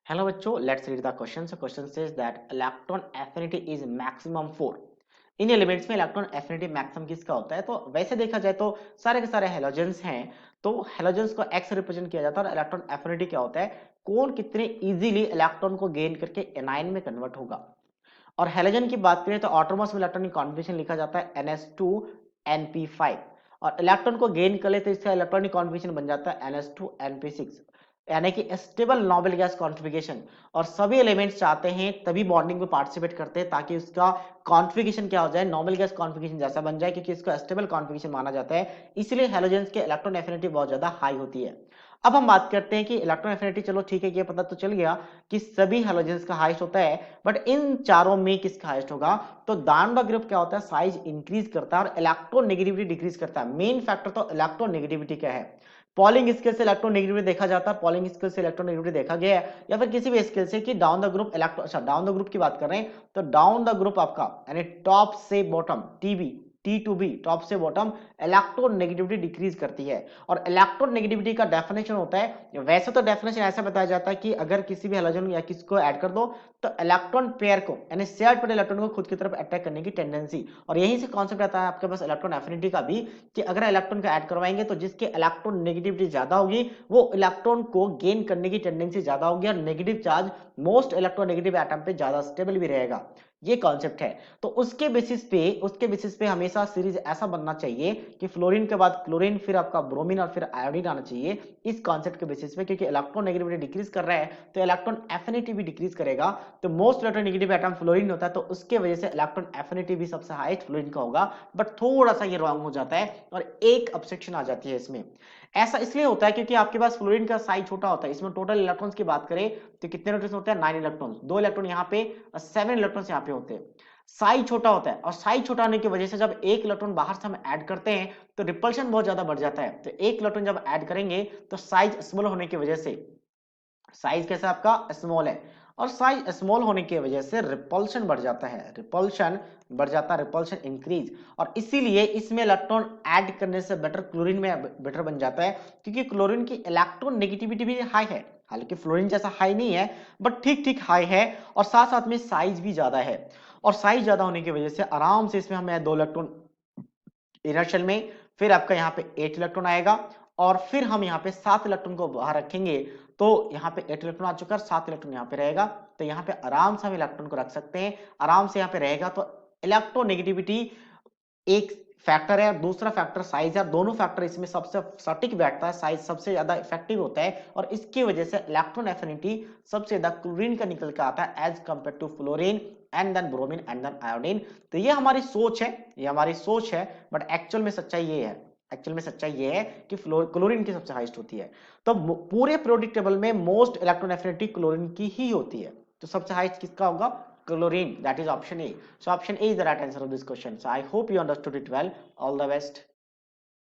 Hello बच्चों, let's read the question. So question says that electron affinity is maximum for in elements में electron affinity maximum किसका होता है। तो वैसे देखा जाए तो सारे के सारे हेलोजेंस हैं, तो हेलोजेंस को एक्स रिप्रेजेंट किया जाता है और इलेक्ट्रॉन एफिनिटी क्या होता है, कौन कितने इजीली इलेक्ट्रॉन को गेन करके एनायन में कन्वर्ट होगा। और हेलोजन की बात करें तो ऑटोमोस में इलेक्ट्रॉनिक कॉन्फिगरेशन लिखा जाता है NS2Np5 और इलेक्ट्रॉन को गेन कर ले तो इसका इलेक्ट्रॉनिक कॉन्फिगरेशन बन जाता है NS2Np6, यानी कि स्टेबल नोबल गैस कॉन्फिगरेशन। और सभी एलिमेंट्स चाहते हैं तभी बॉन्डिंग में पार्टिसिपेट करते हैं ताकि उसका कॉन्फिगरेशन क्या हो जाए, नोबल गैस कॉन्फिगरेशन जैसा बन जाए, क्योंकि इसको स्टेबल कॉन्फिगरेशन माना जाता है। इसलिए हेलोजेंस के इलेक्ट्रॉन एफिनिटी बहुत ज्यादा हाई होती है। अब हम बात करते हैं कि इलेक्ट्रॉन एफिनिटी, चलो ठीक है, ये पता तो चल गया कि सभी हेलोजेंस का हाईएस्ट होता है, बट इन चारों में किसका हाईएस्ट होगा। तो दान ग्रुप क्या होता है, साइज इंक्रीज करता है और इलेक्ट्रोनेगेटिविटी डिक्रीज करता है। मेन फैक्टर तो इलेक्ट्रोनेगेटिविटी का है। पॉलिंग स्केल से इलेक्ट्रोनेगेटिविटी देखा जाता है, पॉलिंग स्केल से इलेक्ट्रोनेगेटिविटी देखा गया है, या फिर किसी भी स्केल से कि डाउन द ग्रुप इलेक्ट्रो, अच्छा डाउन द ग्रुप की बात कर रहे हैं तो डाउन द ग्रुप आपका यानी टॉप से bottom T to B, top से बॉटम इलेक्ट्रोनेगेटिविटी डिक्रीज करती है। और इलेक्ट्रोनेगेटिविटी का डेफिनेशन होता है, वैसे तो डेफिनेशन ऐसा बताया जाता है कि अगर किसी भी हैलोजन या किसी को ऐड कर दो तो इलेक्ट्रॉन पेयर को यानी शेयर्ड पर इलेक्ट्रॉन को खुद की तरफ अट्रैक्ट करने की टेंडेंसी। और यहीं से कॉन्सेप्ट आता है आपके पास इलेक्ट्रॉन एफिनिटी का भी, कि अगर इलेक्ट्रॉन को ऐड करवाएंगे तो जिसके इलेक्ट्रॉन नेगेटिविटी ज्यादा होगी वो इलेक्ट्रॉन को गेन करने की टेंडेंसी ज्यादा होगी और negative charge most electronegative atom पे ज्यादा स्टेबल भी रहेगा। ये कॉन्सेप्ट है। तो उसके बेसिस पे हमेशा सीरीज ऐसा बनना चाहिए कि फ्लोरीन के बाद क्लोरीन, फिर आपका ब्रोमीन और फिर आयोडीन आना चाहिए इस कॉन्सेप्ट के बेसिस पे, क्योंकि इलेक्ट्रोनेगेटिविटी डिक्रीज कर रहा है तो इलेक्ट्रॉन एफिनिटी भी डिक्रीज करेगा। तो मोस्ट इलेक्ट्रोनेगेटिव एटम फ्लोरीन होता है, तो उसके वजह से इलेक्ट्रॉन एफिनिटी भी सबसे हाईएस्ट फ्लोरीन का होगा। बट थोड़ा सा ये रॉन्ग हो जाता है और एक ऑब्जेक्शन आ जाती है इसमें। ऐसा इसलिए होता है क्योंकि आपके पास फ्लोरीन का साइज छोटा होता है। इसमें टोटल इलेक्ट्रॉन्स की बात करें तो कितने इलेक्ट्रॉन्स होते हैं, 9 इलेक्ट्रॉन्स, 2 इलेक्ट्रॉन यहाँ पे और 7 इलेक्ट्रॉन्स यहाँ पे होते हैं। साइज छोटा होता है और साइज छोटा होने की वजह से जब एक इलेक्ट्रॉन बाहर से हम ऐड करते हैं तो रिपल्शन बहुत ज्यादा बढ़ जाता है। तो एक इलेक्ट्रॉन जब ऐड करेंगे तो साइज स्मॉल होने की वजह से, साइज कैसा आपका स्मॉल है और साइज स्मॉल होने की वजह से रिपल्शन बढ़ जाता है, रिपल्शन बढ़ जाता है, रिपल्शन इंक्रीज। और इसीलिए इसमें इलेक्ट्रॉन ऐड करने से बेटर क्लोरीन में बेटर बन जाता है, क्योंकि क्लोरीन की इलेक्ट्रॉन नेगेटिविटी भी हाई है। हालांकि फ्लोरीन जैसा हाई नहीं है बट ठीक ठीक हाई है, और साथ साथ में साइज भी ज्यादा है। और साइज ज्यादा होने की वजह से आराम से इसमें हमें 2 इलेक्ट्रॉन इनर शेल में, फिर आपका यहाँ पे 8 इलेक्ट्रॉन आएगा और फिर हम यहाँ पे 7 इलेक्ट्रॉन को बाहर रखेंगे। तो यहाँ पे 8 इलेक्ट्रॉन आ चुका है, 7 इलेक्ट्रॉन यहाँ पे रहेगा। तो यहाँ पे आराम से हम इलेक्ट्रॉन को रख सकते हैं, आराम से यहाँ पे रहेगा। तो इलेक्ट्रोनेगेटिविटी एक फैक्टर है, दूसरा फैक्टर साइज है। दोनों फैक्टर इसमें सबसे सटीक बैठता है, साइज सबसे ज्यादा इफेक्टिव होता है और इसकी वजह से इलेक्ट्रॉन एफिनिटी सबसे ज्यादा क्लोरीन का निकल के आता है as compare to fluorine and then bromine and then iodine. तो ये हमारी सोच है, ये हमारी सोच है, बट एक्चुअल में सच्चाई ये है, एक्चुअल में सच्चाई ये है कि क्लोरीन की सबसे हाईएस्ट होती है। तो पूरे पीरियोडिक टेबल में मोस्ट इलेक्ट्रॉन एफिनिटी क्लोरीन की ही होती है। तो सबसे हाईएस्ट किसका होगा, chlorine, that is option A. So option A is the right answer of this question. So I hope you understood it well. All the best.